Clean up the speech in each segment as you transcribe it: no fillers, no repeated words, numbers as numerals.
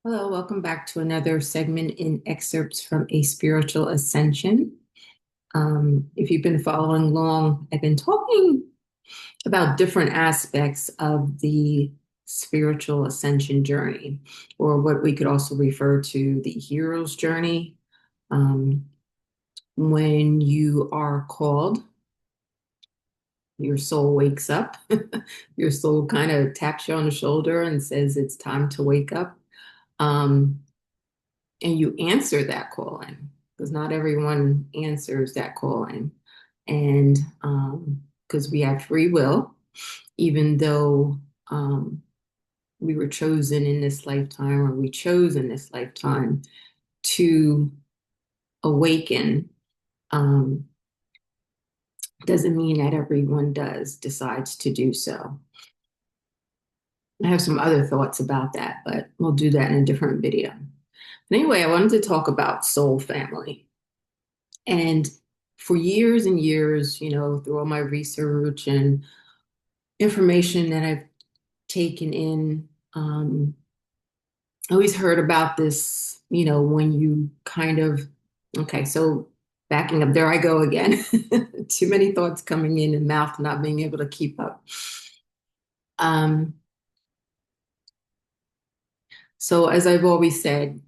Hello, welcome back to another segment in excerpts from A Spiritual Ascension. If you've been following along, I've been talking about different aspects of the spiritual ascension journey, or what we could also refer to the hero's journey. Um, when you are called, your soul wakes up. Your soul kind of taps you on the shoulder and says it's time to wake up. Um, and you answer that calling because not everyone answers that calling. And because we have free will, even though we were chosen in this lifetime, or we chose in this lifetime to awaken, um, doesn't mean that everyone decides to do so. I have some other thoughts about that, but we'll do that in a different video. Anyway, I wanted to talk about soul family. And for years and years, through all my research and information that I've taken in, I always heard about this, when you kind of, okay, so backing up, there I go again. Too many thoughts coming in and mouth not being able to keep up. Um, so as I've always said,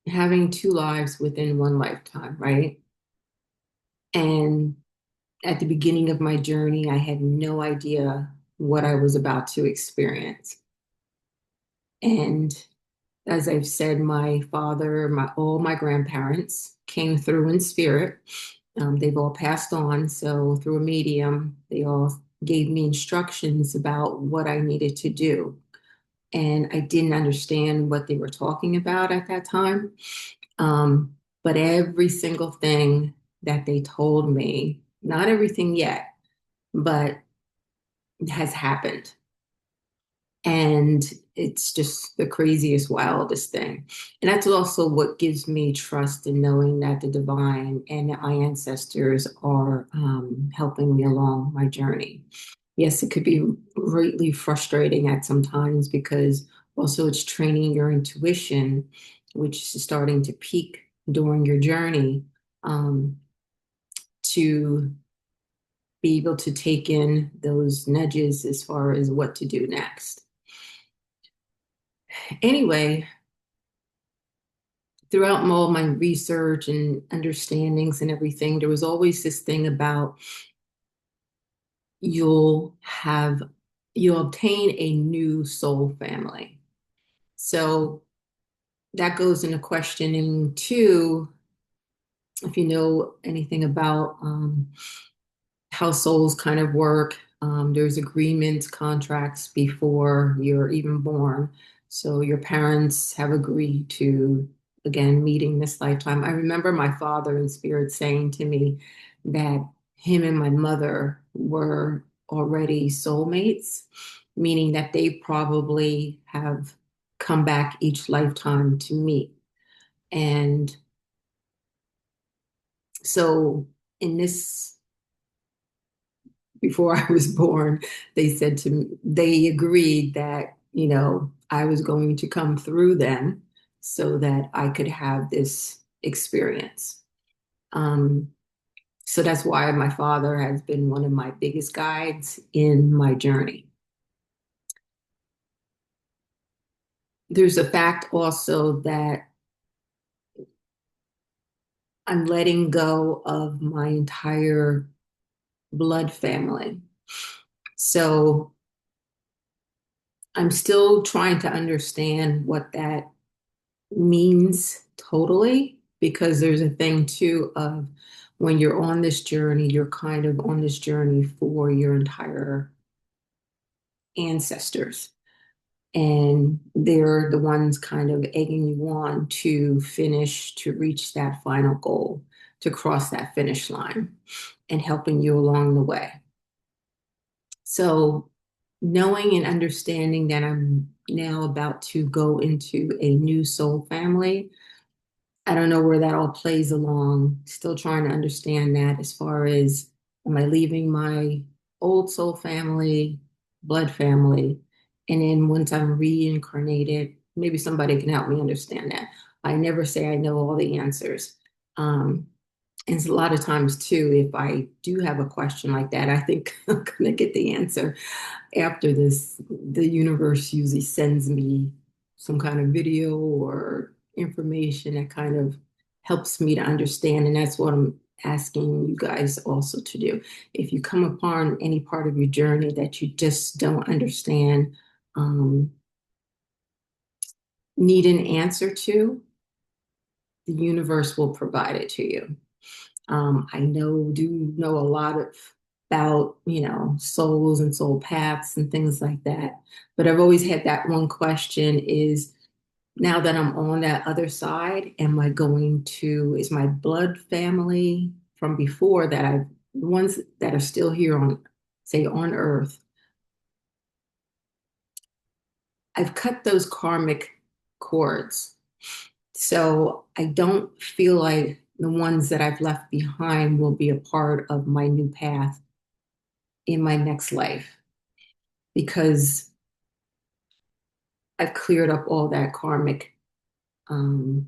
having two lives within one lifetime, right? And at the beginning of my journey, I had no idea what I was about to experience. And as I've said, my father, all my grandparents came through in spirit. They've all passed on. So through a medium, they all gave me instructions about what I needed to do. And I didn't understand what they were talking about at that time. But every single thing that they told me, not everything yet, but has happened. And it's just the craziest, wildest thing. And that's also what gives me trust in knowing that the divine and that my ancestors are helping me along my journey. Yes, it could be greatly frustrating at some times because also it's training your intuition, which is starting to peak during your journey, to be able to take in those nudges as far as what to do next. Anyway, throughout all my research and understandings and everything, there was always this thing about you'll have you'll obtain a new soul family. So that goes into questioning too, if you know anything about how souls kind of work. There's agreements, contracts before you're even born. So your parents have agreed to, again, meeting this lifetime. I remember my father in spirit saying to me that him and my mother were already soulmates, meaning that they probably have come back each lifetime to meet. And so in this before I was born, they said to me, they agreed that, I was going to come through them so that I could have this experience. Um, so that's why my father has been one of my biggest guides in my journey. There's a fact also that I'm letting go of my entire blood family. So I'm still trying to understand what that means totally, because there's a thing too of when you're on this journey, you're kind of on this journey for your entire ancestors. And they're the ones kind of egging you on to finish, to reach that final goal, to cross that finish line and helping you along the way. So knowing and understanding that I'm now about to go into a new soul family, I don't know where that all plays along. Still trying to understand that as far as, am I leaving my old soul family, blood family? And then once I'm reincarnated, maybe somebody can help me understand that. I never say I know all the answers. Um, and a lot of times too, if I do have a question like that, I think I'm gonna get the answer after this. The universe usually sends me some kind of video or information that kind of helps me to understand. And that's what I'm asking you guys also to do. If you come upon any part of your journey that you just don't understand, um, need an answer to, the universe will provide it to you. I do know a lot about, souls and soul paths and things like that. But I've always had that one question is, now that I'm on that other side, is my blood family from before the ones that are still here say, on Earth, I've cut those karmic cords. So I don't feel like the ones that I've left behind will be a part of my new path in my next life because I've cleared up all that karmic um,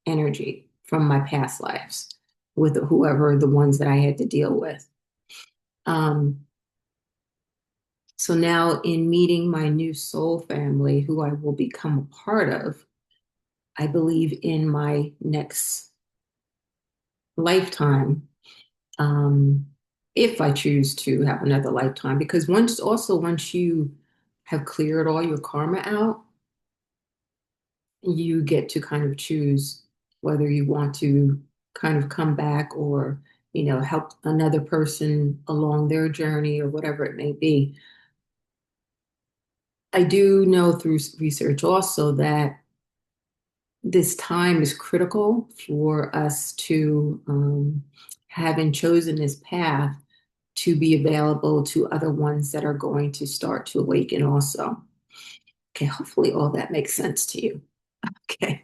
energy from my past lives with whoever the ones that I had to deal with. Um, so now, in meeting my new soul family, who I will become a part of, I believe in my next lifetime, um, if I choose to have another lifetime, because once you have cleared all your karma out, you get to kind of choose whether you want to kind of come back or, help another person along their journey or whatever it may be. I do know through research also that this time is critical for us to, having chosen this path, to be available to other ones that are going to start to awaken also. Okay, hopefully all that makes sense to you. Okay.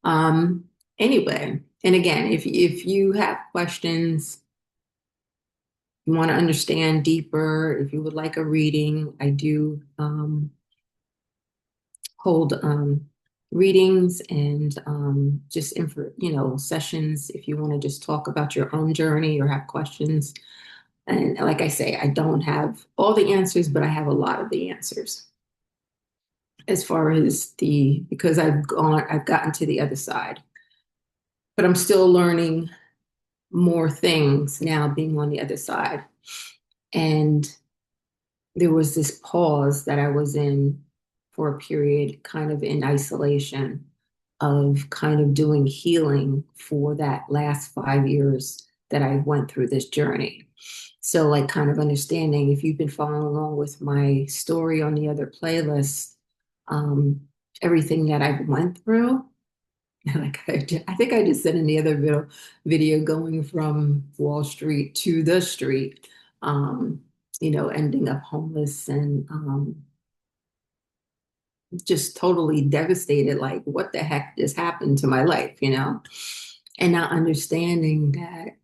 Um, anyway, and again, if you have questions, you want to understand deeper, if you would like a reading, I do hold readings and just sessions if you want to just talk about your own journey or have questions. And like I say, I don't have all the answers, but I have a lot of the answers as far as because I've gotten to the other side, but I'm still learning more things now being on the other side. And there was this pause that I was in for a period, kind of in isolation, of kind of doing healing for that last 5 years that I went through this journey. So, like, kind of understanding, if you've been following along with my story on the other playlist, um, everything that I went through, like I think I just said in the other video going from Wall Street to the street, um, ending up homeless and just totally devastated, like what the heck just happened to my life. And not understanding that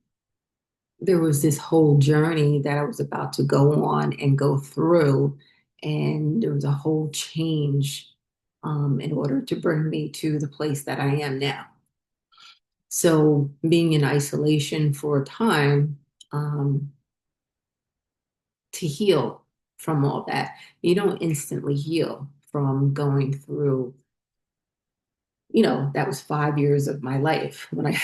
there was this whole journey that I was about to go on and go through, and there was a whole change in order to bring me to the place that I am now. So being in isolation for a time, um, to heal from all that, you don't instantly heal from going through, that was 5 years of my life. When I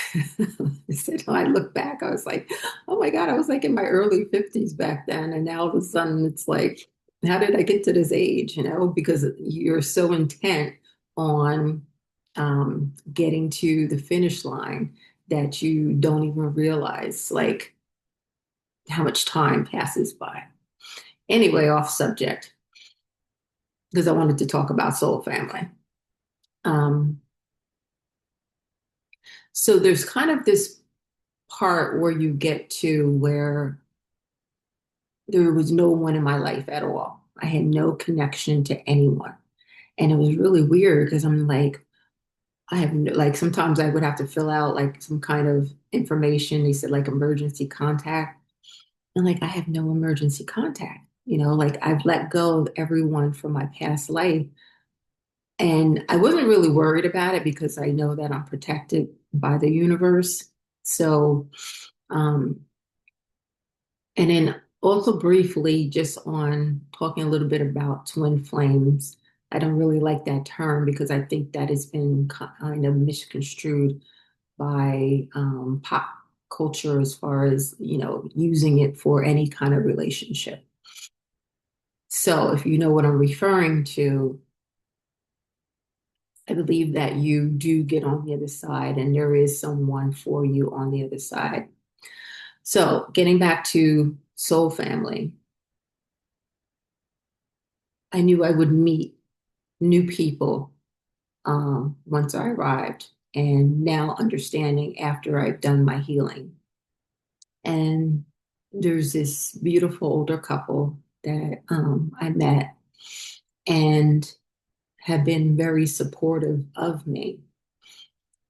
said, when I look back, I was like, oh my God, I was like in my early 50s back then. And now all of a sudden it's like, how did I get to this age? Because you're so intent on getting to the finish line that you don't even realize like how much time passes by. Anyway, off subject, because I wanted to talk about soul family. Um, so there's kind of this part where you get to where there was no one in my life at all. I had no connection to anyone. And it was really weird because I'm like, like, sometimes I would have to fill out like some kind of information. They said like emergency contact. And like, I have no emergency contact. Like, I've let go of everyone from my past life. And I wasn't really worried about it because I know that I'm protected by the universe. So, um, and then also briefly, just on talking a little bit about twin flames. I don't really like that term because I think that has been kind of misconstrued by pop culture as far as, using it for any kind of relationship. So if you know what I'm referring to, I believe that you do get on the other side and there is someone for you on the other side. So getting back to soul family, I knew I would meet new people once I arrived, and now understanding after I've done my healing. And there's this beautiful older couple that I met and have been very supportive of me.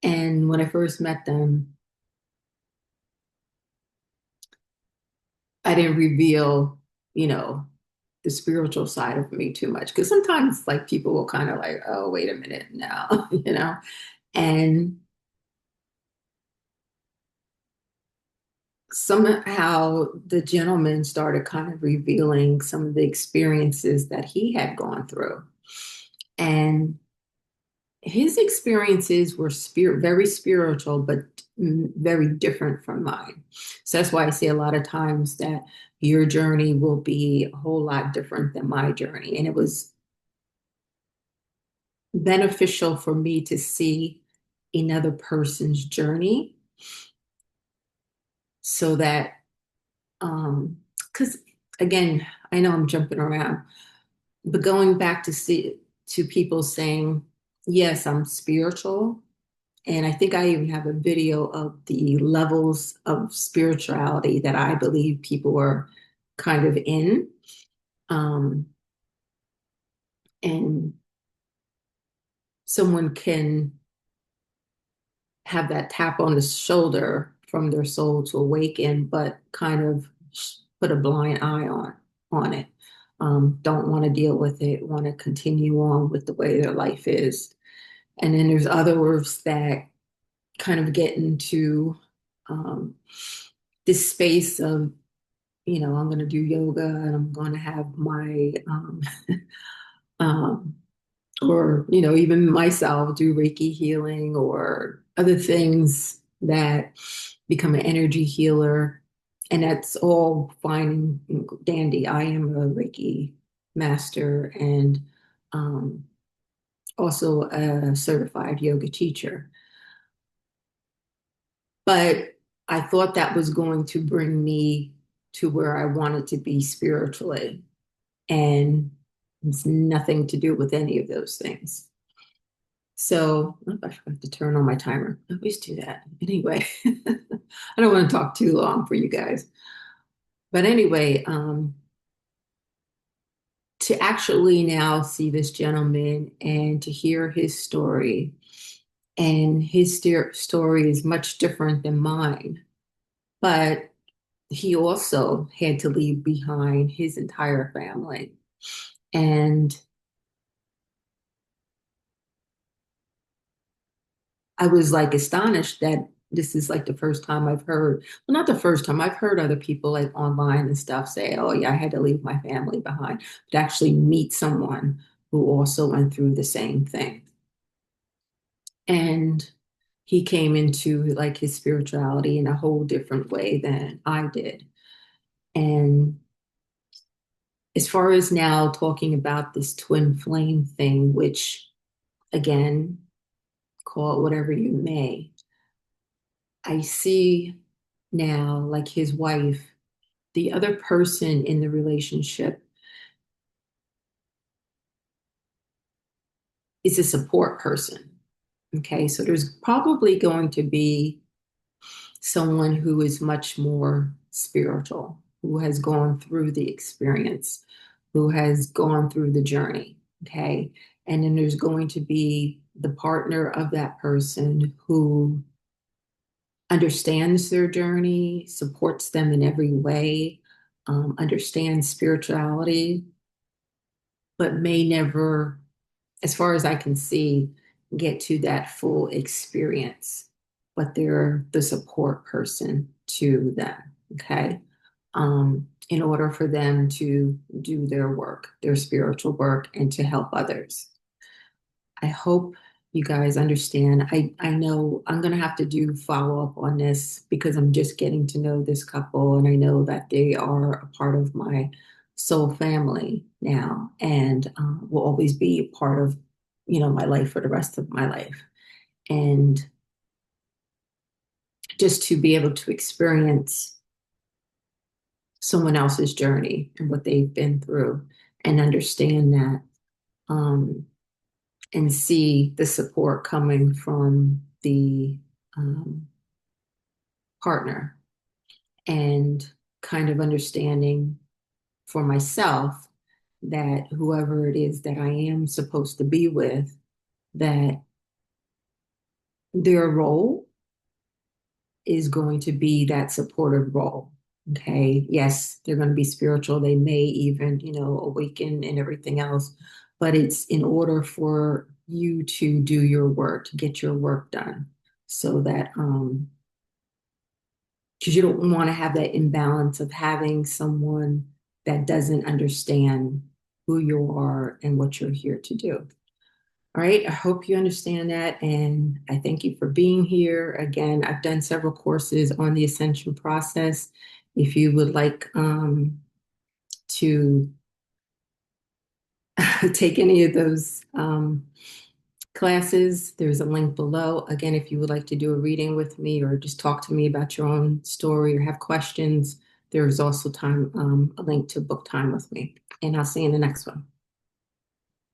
And when I first met them, I didn't reveal, you know, the spiritual side of me too much because sometimes like people will kind of like, oh, wait a minute now, and somehow the gentleman started kind of revealing some of the experiences that he had gone through. And his experiences were very spiritual, but very different from mine. So that's why I say a lot of times that your journey will be a whole lot different than my journey. And it was beneficial for me to see another person's journey so that, because again, I know I'm jumping around, but going back to people saying, yes, I'm spiritual. And I think I even have a video of the levels of spirituality that I believe people are kind of in. Um, and someone can have that tap on the shoulder from their soul to awaken, but kind of put a blind eye on it. Don't want to deal with it, want to continue on with the way their life is. And then there's others that kind of get into um, this space of, I'm going to do yoga and I'm going to have my, um, or, even myself do Reiki healing or other things that become an energy healer. And that's all fine and dandy. I am a Reiki master and um, also a certified yoga teacher. But I thought that was going to bring me to where I wanted to be spiritually. And it's nothing to do with any of those things. So I forgot to turn on my timer. I always do that. Anyway, I don't want to talk too long for you guys. But anyway, to actually now see this gentleman and to hear his story, and his story is much different than mine. But he also had to leave behind his entire family. And I was like astonished that this is like the first time I've heard, well, not the first time, I've heard other people like online and stuff say, oh, yeah, I had to leave my family behind, but actually meet someone who also went through the same thing. And he came into like his spirituality in a whole different way than I did. And as far as now talking about this twin flame thing, which again, call it whatever you may, I see now, like his wife, the other person in the relationship is a support person. Okay, so there's probably going to be someone who is much more spiritual, who has gone through the experience, who has gone through the journey. Okay, and then there's going to be the partner of that person who understands their journey, supports them in every way, understands spirituality, but may never as far as I can see, get to that full experience, but they're the support person to them. Okay. In order for them to do their work, their spiritual work, and to help others. I hope you guys understand. I know I'm going to have to do follow up on this because I'm just getting to know this couple, and I know that they are a part of my soul family now, and will always be a part of, my life for the rest of my life. And just to be able to experience someone else's journey and what they've been through and understand that. And see the support coming from the um, partner, and kind of understanding for myself that whoever it is that I am supposed to be with, that their role is going to be that supportive role. Okay. Yes, they're going to be spiritual. They may even, awaken and everything else, but it's in order for you to do your work, to get your work done, so that, because you don't want to have that imbalance of having someone that doesn't understand who you are and what you're here to do. All right, I hope you understand that, and I thank you for being here. Again, I've done several courses on the ascension process. If you would like to take any of those classes, there's a link below. Again, if you would like to do a reading with me or just talk to me about your own story or have questions, there's also a link to book time with me. And I'll see you in the next one.